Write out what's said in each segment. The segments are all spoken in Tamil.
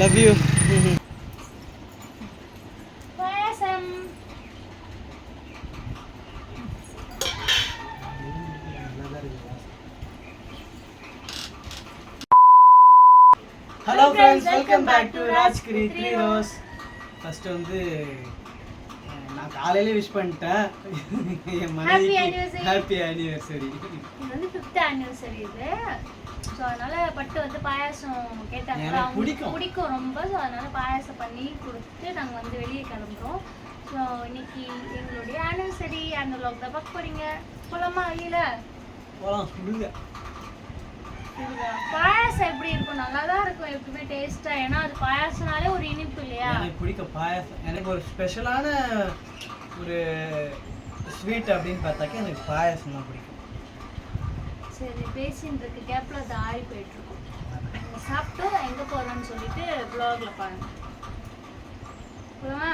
Love you. Payasam. Hello friends, welcome back to Rajgiri 3 ரோஸ். ஃபர்ஸ்ட் வந்து நான் காலையில விஷ் பண்ணிட்டேன் என் மனைவிக்கு ஹாப்பி ஆனிவர்சரி. இது வந்து 5th ஆனிவர்சரி இது. ஸோ அதனால பட்டு வந்து பாயாசம் கேட்டாங்க. அவங்களுக்கு பிடிக்கும் ரொம்ப. ஸோ அதனால பாயாசம் பண்ணி கொடுத்து நாங்கள் வந்து வெளியே கிளம்புறோம். ஸோ இன்னைக்கு எங்களுடைய ஆனிவர்சரி அந்த vlog தான் பார்க்க போறீங்க. போலாமா வெளியில? போலாம், சொல்லுங்க. பாயாசம் எப்படி இருக்கும்? நல்லா தான் இருக்கும் எப்பவுமே டேஸ்டா. ஏன்னா அது பாயாசம்னாலே ஒரு இனிப்பு இல்லையா? எனக்கு பிடிக்கும் பாயாசம். எனக்கு ஒரு ஸ்பெஷலான ஒரு ஸ்வீட் அப்படின்னு பார்த்தாக்க எனக்கு பாயாசம் தான் பிடிக்கும். சரி, பேசின்றதுக்கு கேப்ல அது ஆறி போயிட்டு இருக்கும். சாப்பிட்டு எங்க போறோம்னு சொல்லிட்டு vlogல பாருங்க. போலாமா?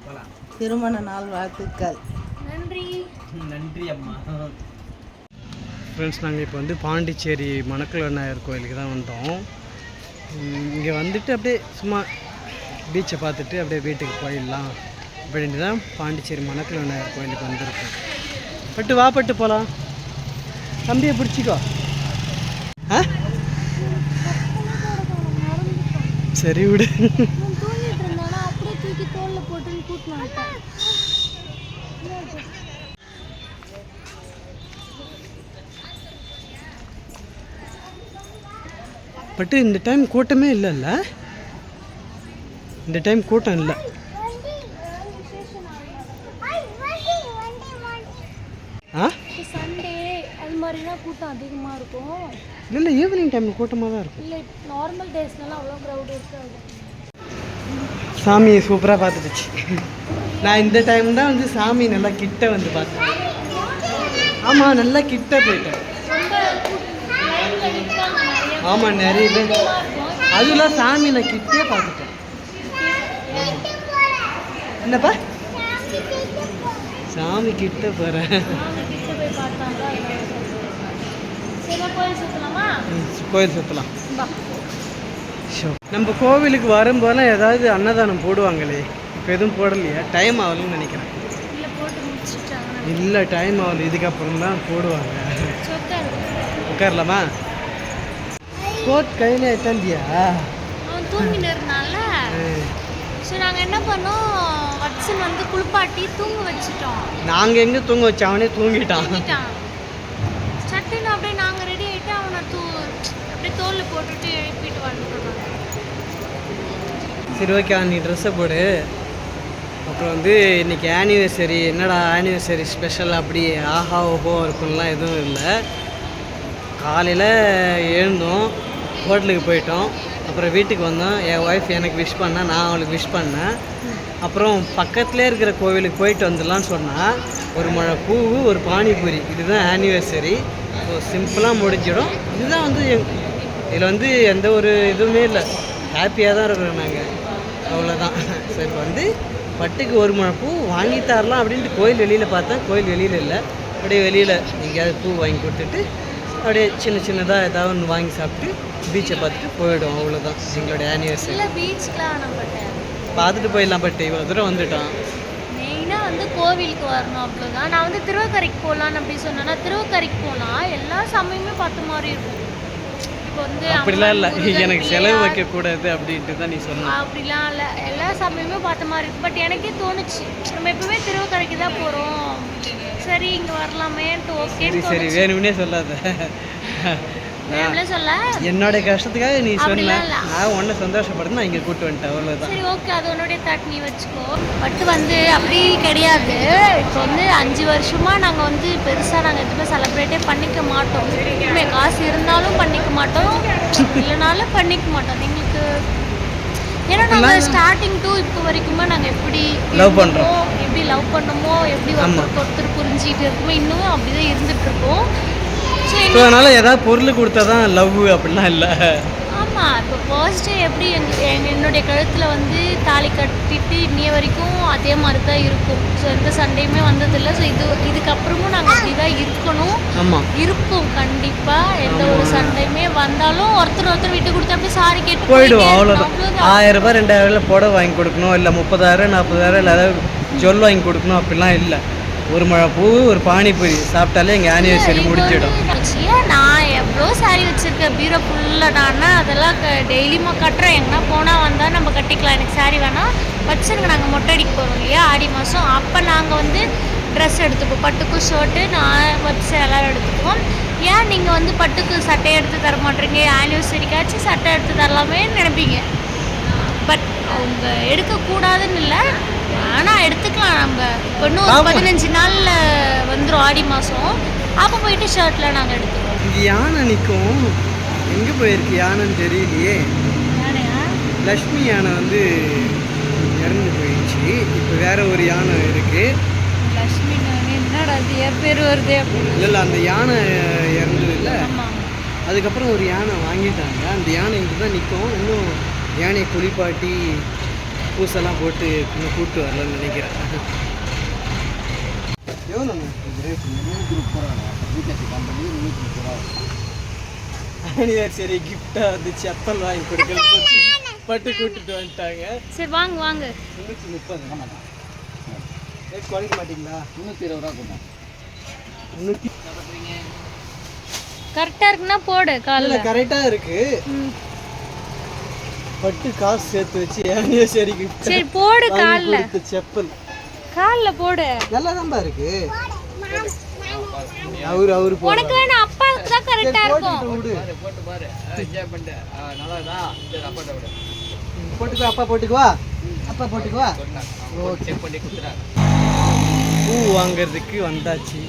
போலாம். திருமண நாள் வாழ்த்துக்கள். நன்றி. நன்றி அம்மா. ஃப்ரெண்ட்ஸ், நாங்கள் இப்போ வந்து பாண்டிச்சேரி மணக்குள விநாயகர் கோயிலுக்கு தான் வந்தோம். இங்கே வந்துட்டு அப்படியே சும்மா பீச்சை பார்த்துட்டு அப்படியே வீட்டுக்கு போயிடலாம் அப்படின்ட்டு தான் பாண்டிச்சேரி மணக்குள விநாயகர் கோயிலுக்கு வந்திருக்கோம். பட்டு வா, பட்டு போகலாம். தம்பியை பிடிச்சிக்கோ. ஆ சரி விடு. பட்டு இந்த டைம் கூட்டமே இல்லைல்ல? இந்த டைம் கூட்டம் இல்லை. ஆ சண்டே அது மாதிரினா கூட்டம் அதிகமாக இருக்கும். இல்லை, ஈவினிங் டைமில் கூட்டமாக தான் இருக்கும். இல்லை, நார்மல் டேஸ்னால அவ்வளோ க்ரௌட் இருக்காது. சாமியை சூப்பராக பார்த்துடுச்சு. நான் இந்த டைம் தான் வந்து சாமி நல்லா கிட்ட வந்து பார்த்தேன். ஆமாம், நல்லா கிட்ட போயிட்டேன். ஆமாம், நிறைய பேர். அதெல்லாம் சாமி நான் கிட்டே பார்த்துட்டேன். என்னப்பா? சாமி கிட்ட போகிறேன். கோயில் சுற்றலாம். நம்ம கோவிலுக்கு வரும்போதெல்லாம் ஏதாவது அன்னதானம் போடுவாங்களே, இப்போ எதுவும் போடலையா? டைம் ஆகலன்னு நினைக்கிறேன். இல்லை, டைம் ஆகல. இதுக்கப்புறம் தான் போடுவாங்க. உட்காரலாமா? கோட் கையில் எட்டாந்தியா அவன் தூங்கினதுனால சரி நாங்கள் என்ன பண்ணோம், வட்சன் வந்து குளிப்பாட்டி தூங்க வச்சுட்டோம். நாங்கள் எங்கே தூங்க வச்சோம், அவனே தூங்கிட்டான். சட்டுன்னு அப்படியே நாங்கள் ரெடி ஆகிட்டு அவனை அப்படியே தோலில் போட்டுட்டு எழுப்பிட்டு வந்துட்டோம். சரி, ஓகே, நீ ட்ரெஸ்ஸை போடு. அப்புறம் வந்து இன்றைக்கி ஆனிவர்சரி. என்னடா ஆனிவர்சரி ஸ்பெஷல் அப்படி ஆஹா ஓஹோ இருக்கும்லாம் எதுவும் இல்லை. காலையில் எழுந்தோம், ஹோட்டலுக்கு போயிட்டோம், அப்புறம் வீட்டுக்கு வந்தோம். என் ஒய்ஃப் எனக்கு விஷ் பண்ணேன், நான் அவளுக்கு விஷ் பண்ணேன். அப்புறம் பக்கத்துலேயே இருக்கிற கோவிலுக்கு போயிட்டு வந்துடலான்னு சொன்னால் ஒரு மழை பூ, ஒரு பானிபூரி. இதுதான் ஆனிவர்சரி. ஸோ சிம்பிளாக முடிஞ்சிடும். இதுதான் வந்து இதில் வந்து எந்த ஒரு இதுவுமே இல்லை. ஹாப்பியாக தான் இருக்கிறோம் நாங்கள், அவ்வளோதான். ஸோ இப்போ வந்து பட்டுக்கு ஒரு மழை பூ வாங்கி தரலாம் அப்படின்ட்டு கோயில் வெளியில் பார்த்தேன். கோயில் வெளியில் இல்லை, அப்படியே வெளியில் எங்கேயாவது பூ வாங்கி கொடுத்துட்டு அப்படியே சின்ன சின்னதாக ஏதாவது ஒன்று வாங்கி சாப்பிட்டு பீச்சை பார்த்துட்டு போயிடும். அவ்வளோதான் எங்களுடைய ஆனிவர்சரி. பார்த்துட்டு போயிடலாம். பட் இவ்வளோ தூரம் வந்துட்டோம். மெயினாக வந்து கோவிலுக்கு வரணும், அவ்வளோதான். நான் வந்து திருவக்கரைக்கு போகலான்னு அப்படி சொன்னேன்னா, திருவக்கரைக்கு போனால் எல்லா சமயமே பார்த்த மாதிரி இருக்கும். இப்போ வந்து அப்படிலாம் இல்லை, எனக்கு செலவு வைக்கக்கூடாது அப்படின்ட்டு தான் நீ சொன்ன. அப்படிலாம் இல்லை, எல்லா சமயமே பார்த்த மாதிரி இருக்கும். பட் எனக்கே தோணுச்சு, நம்ம எப்பவுமே திருவக்கரைக்கு தான் போகிறோம், சரி இங்கே வரலாமேன்ட்டு. ஓகே, சரி, வேணும்னே சொல்லாத. சொல்ல என்னோட கஷ்டத்துக்காக நீ சொன்ன, நான் ஒன்றை சந்தோஷப்படுத்து நான் இங்கே கூப்பிட்டு வந்துட்டேன், அவ்வளோதான். சரி, ஓகே, அது உன்னுடைய தாட், நீ வச்சுக்கோ. பட் வந்து அப்படி கிடையாது. இப்போ வந்து 5 வருஷமாக நாங்கள் வந்து பெருசாக நாங்கள் எதுவுமே செலிப்ரேட்டே பண்ணிக்க மாட்டோம். எதுவுமே காசு இருந்தாலும் பண்ணிக்க மாட்டோம், இல்லைனாலும் பண்ணிக்க மாட்டோம். எங்களுக்கு ஏன்னா நாங்கள் ஸ்டார்டிங் டு இப்போ வரைக்குமே நாங்கள் எப்படி லவ் பண்ணுறோம், எப்படி லவ் பண்ணமோ, எப்படி ஒருத்தர் புரிஞ்சுக்கிட்டு இருக்கோமோ, இன்னும் அப்படிதான் இருந்துட்டு இருக்கோம். ஸோ அதனால் ஏதாவது பொருள் கொடுத்தா தான் லவ் அப்படிலாம் இல்லை. ஆமாம், ஆமாம், இப்போ ஃபர்ஸ்ட்டு எப்படி என்னுடைய கழுத்தில் வந்து தாலி கட்டிட்டு இன்னைய வரைக்கும் அதே மாதிரி தான் இருக்கும். ஸோ எந்த சண்டையுமே வந்ததில்லை. ஸோ இதுக்கப்புறமும் நாங்கள் அப்படி தான் இருக்கணும். ஆமாம், இருக்கும் கண்டிப்பாக. எந்த ஒரு சண்டையுமே வந்தாலும் ஒருத்தர் விட்டு கொடுத்து அப்படியே சாரி கேட்டு போயிடுவோம். அவ்வளோதான். 1000 ரூபாய் 2000 புடவை வாங்கி கொடுக்கணும், இல்லை 30,000 40,000 இல்லை ஏதாவது ஜொல் வாங்கி கொடுக்கணும் அப்படிலாம் இல்லை. ஒரு மழை பூ ஒரு பானிபூரி சாப்பிட்டாலே எங்கள் ஆனிவர்சரி முடிஞ்சிடும். நான் எவ்வளோ சாரி வச்சுருக்கேன் பீரோ ஃபுல்லாக. நான் அதெல்லாம் டெய்லியுமா கட்டுறேன். எங்கன்னா போனால் வந்தால் நம்ம கட்டிக்கலாம். எனக்கு சாரி வேணாம் வச்சுருங்க. நாங்கள் மொட்டை அடிக்க போகிறோம் இல்லையா ஆடி மாதம், அப்போ நாங்கள் வந்து ட்ரெஸ் எடுத்துப்போம். பட்டுக்கும் ஷர்ட்டு நான் வச்சு எல்லோரும் எடுத்துக்குவோம். ஏன் நீங்கள் வந்து பட்டுக்கு சட்டை எடுத்து தர மாட்டேறீங்க, ஆனிவர்சரிக்காச்சும் சட்டை எடுத்து தரலாமே நினைப்பீங்க. பட் அவங்க எடுக்கக்கூடாதுன்னு இல்லை, ஆனால் எடுத்துக்கலாம். நம்ம இப்போ இன்னும் 15 நாளில் வந்துடும் ஆடி மாதம். அப்போ போயிட்டு ஷர்ட்டில் நாங்கள் எடுத்துக்குவோம். இங்கே யானை நிற்கும். எங்கே போயிருக்கு யானைன்னு தெரியலையே. யானையா? லக்ஷ்மி யானை வந்து இறந்து போயிடுச்சு. இப்போ வேற ஒரு யானை இருக்குது. லக்ஷ்மி என்னடா அது என் பேர் வருது அப்படின்னு. இல்லை அந்த யானை இறந்தது இல்லை. ஆமாம், அதுக்கப்புறம் ஒரு யானை வாங்கிட்டாங்க. அந்த யானை இங்கே தான் நிற்கும். இன்னும் யானையை குளிப்பாட்டி பூசெல்லாம் போட்டு இன்னும் கூப்பிட்டு வரலன்னு நினைக்கிறேன். ஆனிவர்சரி கிஃப்டாக வந்து செப்பல் வாங்கி கொடுக்கறது பட்டு கூப்பிட்டு வந்துட்டாங்க. சரி வாங்க வாங்க. 330 குறைக்க மாட்டீங்களா? 320 ரூபா கொடுங்க. 300 கரெக்டாக இருக்குன்னா போடு. காலையில் கரெக்டாக இருக்கு. பட்டு காசு சேர்த்து வச்சு ஆனிவர்சரி கிஃப்ட். சரி போடு. காலில் செப்பல் காலில் போடு. நல்லா தான் இருக்கு. அவரு உனக்கு வேணும், அப்பாவுக்கு தான் கரெக்டா இருக்கும். போட்டு பாரு, என்ஜாய் பண்ணு. நல்லாதா? சரி அப்பாட்ட விடு. போட்டுக்கோ, அப்பா போட்டுக்குவா. அப்பா போட்டுக்குவா. செக் பண்ணி கொடுத்துறா. பூ வாங்குறதுக்கு வந்தாச்சு.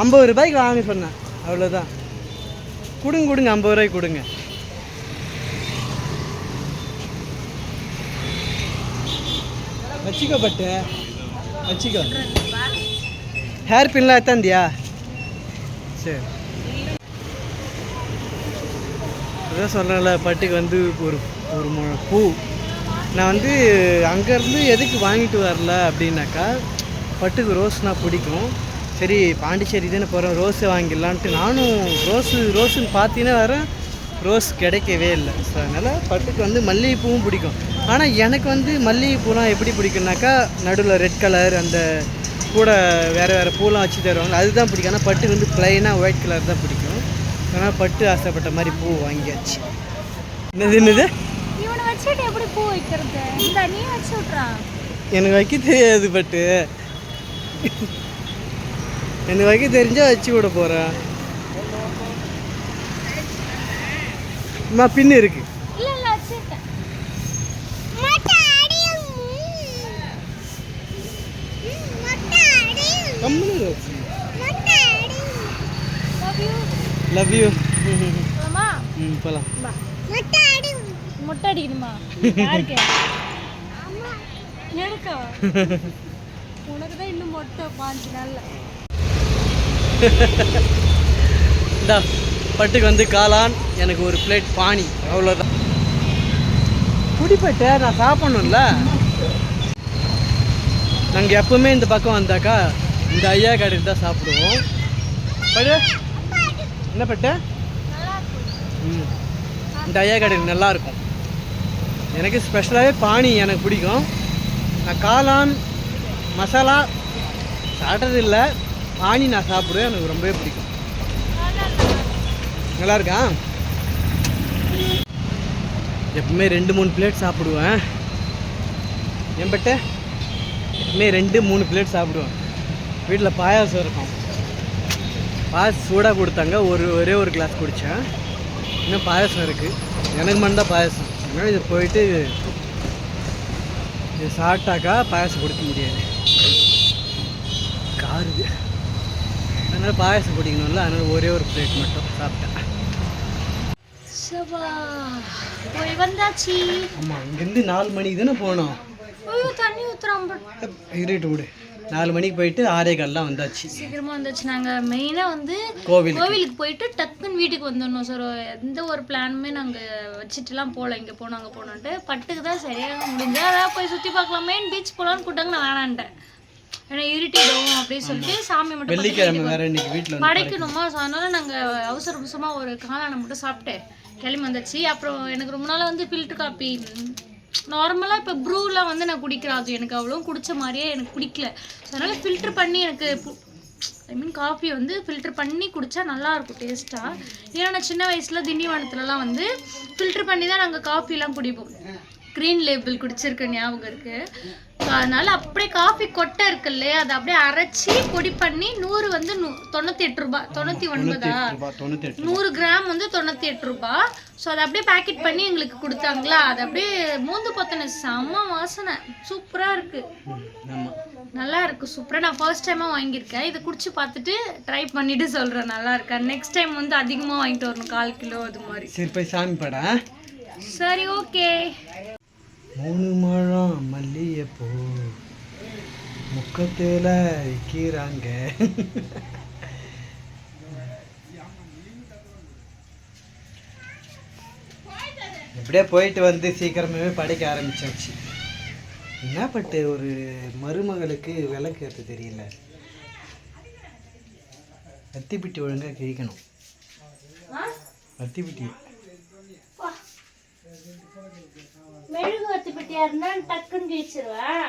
50 ரூபாய்க்கு வாங்க சொன்னேன், அவ்வளோதான். கொடுங்க 50 ரூபாய்க்கு கொடுங்க. வச்சுக்கோ பட்டு, வச்சுக்கோ. ஹேர் பின்லாம் எத்தாந்தியா? சரி, அதான் சொல்கிறேன்ல, பட்டுக்கு வந்து ஒரு ஒரு பூ நான் வந்து அங்கேருந்து எதுக்கு வாங்கிட்டு வரல அப்படின்னாக்கா, பட்டுக்கு ரோஸ்னால் பிடிக்கும். சரி பாண்டிச்சேரி தானே போகிறோம், ரோஸை வாங்கிடலான்ட்டு நானும் ரோஸுன்னு பார்த்தீங்கன்னா வரேன். ரோஸ் கிடைக்கவே இல்லை. ஸோ அதனால் பட்டுக்கு வந்து மல்லிகைப்பூவும் பிடிக்கும். ஆனால் எனக்கு வந்து மல்லிகைப்பூலாம் எப்படி பிடிக்கும்னாக்கா, நடுவில் ரெட் கலர் அந்த கூட வேறு பூலாம் வச்சு தருவாங்க, அதுதான் பிடிக்கும். ஆனால் பட்டுக்கு வந்து ப்ளைனாக ஒயிட் கலர் தான் பிடிக்கும். ஆனால் பட்டு ஆசைப்பட்ட மாதிரி பூ வாங்கியாச்சு. என்னது இவனை வச்சுட்டு எப்படி பூ வைக்கிறது? இந்த நீ வச்சு விட்றான். எனக்கு வைக்க தெரியாது. பட்டு எனக்கு வைக்க தெரிஞ்சால் வச்சு விட போகிறேன். பின்னு இருக்கு. இல்ல இல்ல வச்சிட்டேன். Love you. போலாமா? போலாம். மொட்டை அடிக்கணுமா? யாருக்கு? எனக்கா? உனக்கு தான் இன்னும் மொட்டை 5 நாள்ல. இந்தா பட்டுக்கு வந்து காளான், எனக்கு ஒரு பிளேட் பானி, அவ்வளோதான். குடிப்பட்ட நான் சாப்பிடணும்ல. நாங்கள் எப்பவுமே இந்த பக்கம் வந்தாக்கா இந்த ஐயா கடையில் தான் சாப்பிடுவோம். பட்டு என்ன பட்டு? இந்த ஐயா கடையில் நல்லாயிருக்கும். எனக்கு ஸ்பெஷலாகவே பானி எனக்கு பிடிக்கும். நான் காளான் மசாலா சாப்பிட்டதில்லை, பானி நான் சாப்பிடுவேன், எனக்கு ரொம்பவே பிடிக்கும். நல்லா இருக்கா? எப்பவுமே 2-3 பிளேட் சாப்பிடுவேன். என் பட்ட எப்பவுமே 2-3 பிளேட் சாப்பிடுவேன். வீட்டில் பாயாசம் இருக்கும், பாயாசம் சூடாக கொடுத்தாங்க, ஒரே ஒரு கிளாஸ் குடித்தேன். இன்னும் பாயாசம் இருக்குது, எனக்கு மட்டும்தான் பாயாசம். அதனால் இது போயிட்டு இது சாப்பிட்டாக்கா பாயாசம் குடிக்க முடியாது, காருது. அதனால் பாயாசம் குடிக்கணும்ல, அதனால் ஒரே ஒரு பிளேட் மட்டும் சாப்பிட்டேன். போய் வந்தாச்சு. ஆமாம், இங்கேருந்து 4 மணிக்கு தானே போனோம். தண்ணி ஊற்றுறான். இருட்டு விடு. 4 மணிக்கு போயிட்டு 6:15 வந்தாச்சு. சீக்கிரமாக வந்துச்சு. நாங்கள் மெயினாக வந்து கோவிலுக்கு கோவிலுக்கு போயிட்டு டக்குன்னு வீட்டுக்கு வந்துடணும் சார். எந்த ஒரு பிளானுமே நாங்கள் வச்சுட்டுலாம் போகல, இங்கே போனோம் அங்கே போனோன்ட்டு. பட்டுக்கு தான் சரியாக முடிஞ்சா அதாவது போய் சுற்றி பார்க்கலாமே, பீச் போகலான்னு கூட்டாங்க. நான் வேணான்ட்டேன், ஏன்னா இருட்டிடும் அப்படின்னு சொல்லிட்டு சாமி மட்டும் வெள்ளிக்கிழமை வேறு இன்னைக்கு வீட்டில் படைக்கணுமா. ஸோ அதனால் நாங்கள் அவசர அவசரமாக ஒரு காளானை மட்டும் சாப்பிட்டு கிளம்பி வந்தாச்சு. அப்புறம் எனக்கு ரொம்ப நாளாக வந்து ஃபில்டர் காப்பி நார்மலாக இப்போ ப்ரூலாம் வந்து நான் குடிக்கிறேன், அது எனக்கு அவ்வளோ குடித்த மாதிரியே எனக்கு பிடிக்கல. ஸோ அதனால் ஃபில்டர் பண்ணி எனக்கு ஐ மீன் காஃபி வந்து ஃபில்டர் பண்ணி குடித்தா நல்லாயிருக்கும் டேஸ்ட்டாக. ஏன்னா நான் சின்ன வயசில் திண்டிவனத்துலலாம் வந்து ஃபில்டர் பண்ணி தான் நாங்கள் காஃபிலாம் குடிப்போம். க்ரீன் லேபிள் குடிச்சிருக்க ஞாபகம் இருக்குது. ஸோ அதனால் அப்படியே காஃபி கொட்டை இருக்கு இல்லையா, அதை அப்படியே அரைச்சி பொடி பண்ணி 100 வந்து 98 ரூபா 99 100 கிராம் வந்து 98 ரூபா. ஸோ அதை அப்படியே பேக்கெட் பண்ணி எங்களுக்கு கொடுத்தாங்களா, அது அப்படியே மூந்து பார்த்தோன்னே செம்ம வாசனை, சூப்பராக இருக்குது, நல்லா இருக்குது, சூப்பராக. நான் ஃபர்ஸ்ட் டைமாக வாங்கியிருக்கேன். இதை குடிச்சு பார்த்துட்டு ட்ரை பண்ணிட்டு சொல்கிறேன் நல்லா இருக்கா. நெக்ஸ்ட் டைம் வந்து அதிகமாக வாங்கிட்டு வரணும், 1/4 கிலோ அது மாதிரி. சரி போய் சாமி படா. சரி ஓகே. 3 முழம் மல்லிகைப்பூ முக்கத்தில் விற்கிறாங்க. இப்படியே போயிட்டு வந்து சீக்கிரமாகவே படைக்க ஆரம்பிச்சாச்சு. என்ன பட்டு ஒரு மருமகளுக்கு விளக்கு ஏற்ற தெரியல. அத்திப்பிட்டி ஒழுங்காக கிழிக்கணும். அத்திப்பிட்டி மெழுகு வத்திப்பெட்டியாக இருந்தால் டக்குன்னு கிழிச்சிருவேன்.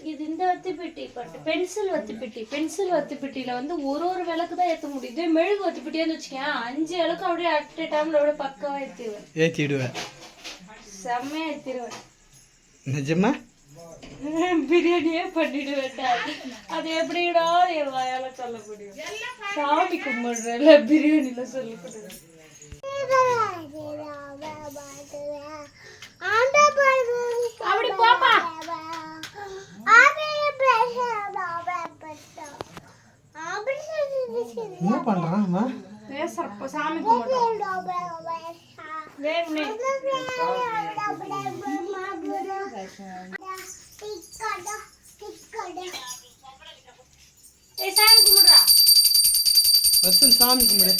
இது இந்த வத்திப்பெட்டி பட்டு பென்சில் வத்திப்பெட்டி. பென்சில் வத்திப்பெட்டியில் வந்து ஒரு விளக்கு தான் ஏற்ற முடியுது. மெழுகு வத்திப்பெட்டியான்னு வச்சுக்கேன் 5 விளக்கு அப்படியே அட் எ டைமில் அப்படியே பக்காவாக ஏற்றிடுவேன், செம்மையாக ஏற்றிடுவேன். நிஜமா பிரியாணியே பண்ணிடுவேன். அது எப்படிடா என் வாயால சொல்ல முடியும்? சாமி கும்பிடுறேன்ல, பிரியாணியில் சொல்ல முடியும். அப்படி பாப்பா என்ன பண்றான்? பேசுறப்ப சாமி கும்பிடுறோம். சாமி கும்பிடு.